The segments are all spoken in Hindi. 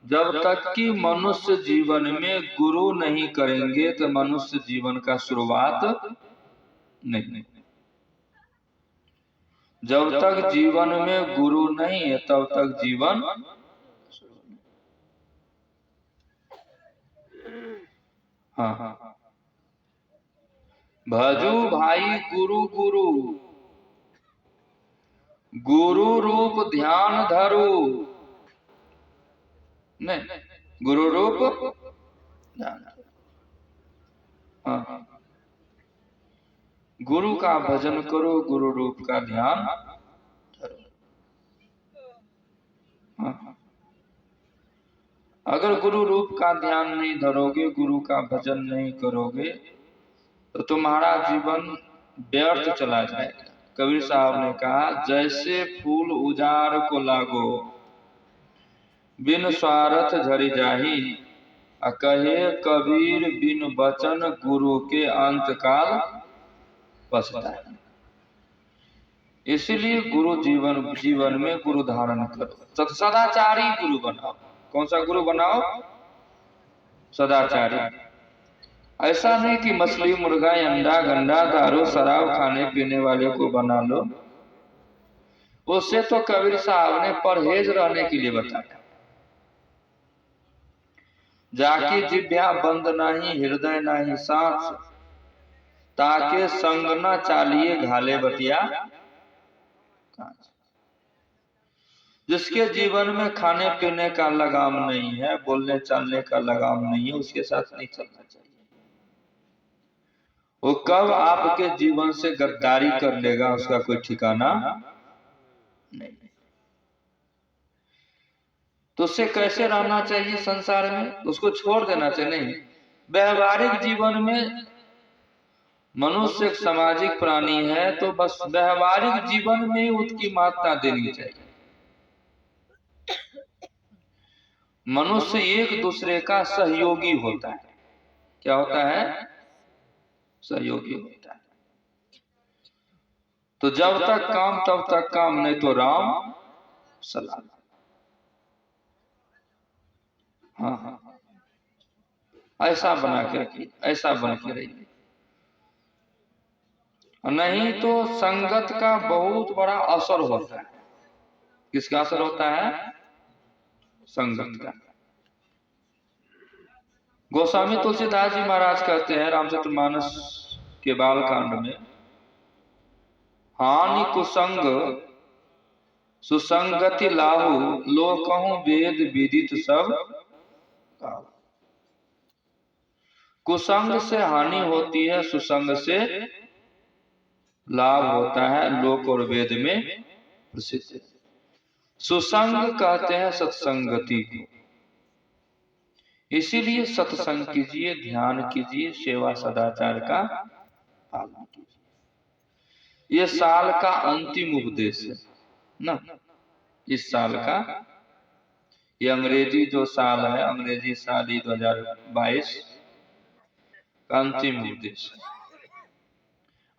जब तक कि मनुष्य जीवन में गुरु नहीं करेंगे तो मनुष्य जीवन का शुरुआत नहीं। जब तक जीवन में गुरु नहीं है तब तक जीवन। हाँ, भजू भाई गुरु गुरु, गुरु रूप ध्यान धरू। नहीं, गुरु रूप ध्यान। हाँ, गुरु का भजन करो, गुरु रूप का ध्यान धरो। हाँ, अगर गुरु रूप का ध्यान नहीं धरोगे, गुरु का भजन नहीं करोगे तो तुम्हारा जीवन व्यर्थ चला जाएगा। कबीर साहब ने कहा, जैसे फूल उजाड़ को लागो, बिन स्वार्थ झरी जाही। कहे कबीर बिन वचन गुरु के अंत काल पछताए। इसलिए गुरु जीवन में गुरु धारण करो, सदाचारी गुरु बनाओ। कौन सा गुरु बनाओ? सदाचारी। ऐसा नहीं कि मछली मुर्गा अंडा गंडा दारू शराब खाने पीने वाले को बना लो। उससे तो कबीर साहब ने परहेज रहने के लिए बताया। जाकी जिभ्या बंद नहीं, हृदय नहीं सांस, ताके संग न चालिए घाले बतिया। जिसके जीवन में खाने पीने का लगाम नहीं है, बोलने चालने का लगाम नहीं है, उसके साथ नहीं चलना चाहिए। वो कब आपके जीवन से गद्दारी कर लेगा उसका कोई ठिकाना नहीं। तो उससे कैसे रहना चाहिए संसार में? उसको छोड़ देना चाहिए। नहीं, व्यवहारिक जीवन में मनुष्य एक सामाजिक प्राणी है, तो बस व्यवहारिक जीवन में उसकी महत्ता देनी चाहिए। मनुष्य एक दूसरे का सहयोगी होता है। क्या होता है? सहयोगी होता है। तो जब तक काम तब तक काम, नहीं तो राम सलाम। हाँ, ऐसा बना के रखिए, ऐसा बन के रहिए। नहीं तो संगत का बहुत बड़ा असर होता है। किसका असर होता है? संगत का। गोस्वामी तुलसीदास जी महाराज कहते हैं रामचरितमानस के बालकांड में, हानि कुसंग सुसंगति लाहु, लो कहूं वेद विदित सब। कुसंग से हानि होती है, सुसंग से लाभ होता है। लोक और वेद में प्रसिद्ध। सुसंग कहते हैं सत्संगति को। इसीलिए सत्संग कीजिए, ध्यान कीजिए, सेवा सदाचार का पालन कीजिए। ये साल का अंतिम उपदेश है ना, इस साल का। ये अंग्रेजी जो साल है, अंग्रेजी साल 2022 का अंतिम उपदेश है।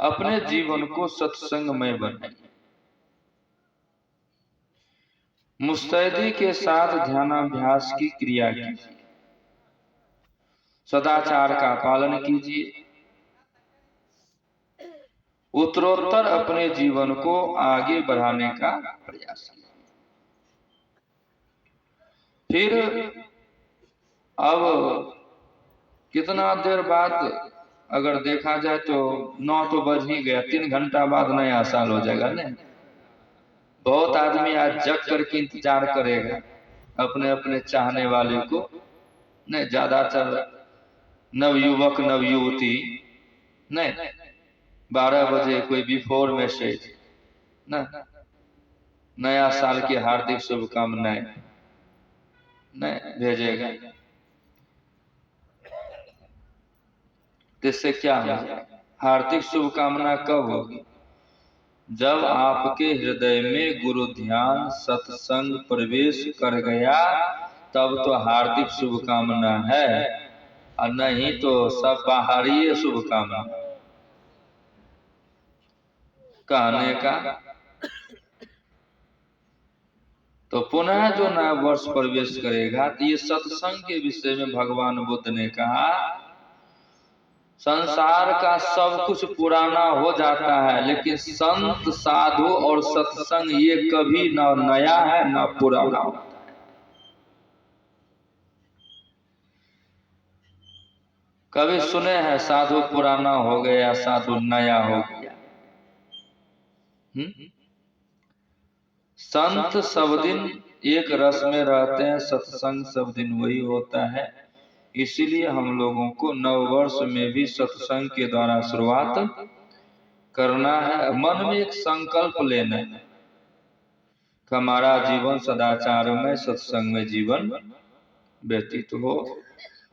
अपने जीवन को सत्संगमय बनाइए। मुस्तैदी के साथ ध्यानाभ्यास की क्रिया कीजिए, सदाचार का पालन कीजिए, उत्तरोत्तर अपने जीवन को आगे बढ़ाने का प्रयास कीजिए। फिर अब कितना देर बाद अगर देखा जाए तो 9 तो बज ही गया, 3 घंटा बाद नया साल हो जाएगा। नहीं, बहुत आदमी आज जग करके इंतजार करेगा अपने अपने चाहने वाले को। नहीं, ज्यादातर नवयुवक नवयुवती नहीं, 12 बजे कोई बिफोर मैसेज ना, नया साल की हार्दिक शुभकामनाएं नहीं भेजेगा। इससे क्या होगा? हार्दिक शुभकामना कब होगी? जब आपके हृदय में गुरु ध्यान सत्संग प्रवेश कर गया, तब तो हार्दिक शुभकामना है, और नहीं तो सब बाहरी शुभकामना कहने का। तो पुनः जो नया वर्ष प्रवेश करेगा, तो ये सत्संग के विषय में भगवान बुद्ध ने कहा, संसार का सब कुछ पुराना हो जाता है, लेकिन संत साधु और सत्संग ये कभी न नया है न पुराना होता है। कभी सुने हैं साधु पुराना हो गया, साधु नया हो गया? संत सब दिन एक रस में रहते हैं, सत्संग सब दिन वही होता है। इसीलिए हम लोगों को नववर्ष में भी सत्संग के द्वारा शुरुआत करना है। मन में एक संकल्प लेना है कि हमारा जीवन सदाचार में, सत्संग में जीवन व्यतीत हो।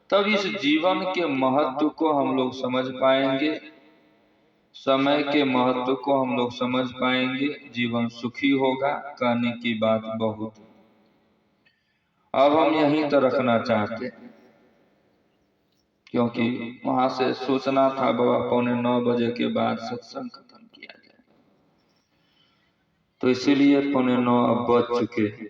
तब इस जीवन के महत्व को हम लोग समझ पाएंगे, समय के महत्व को हम लोग समझ पाएंगे, जीवन सुखी होगा। कहने की बात बहुत, अब हम यहीं तो रखना चाहते, क्योंकि वहां से सूचना था बाबा 8:45 बजे के बाद सत्संग खत्म किया जाए, तो इसीलिए 8:45 अब बज चुके हैं।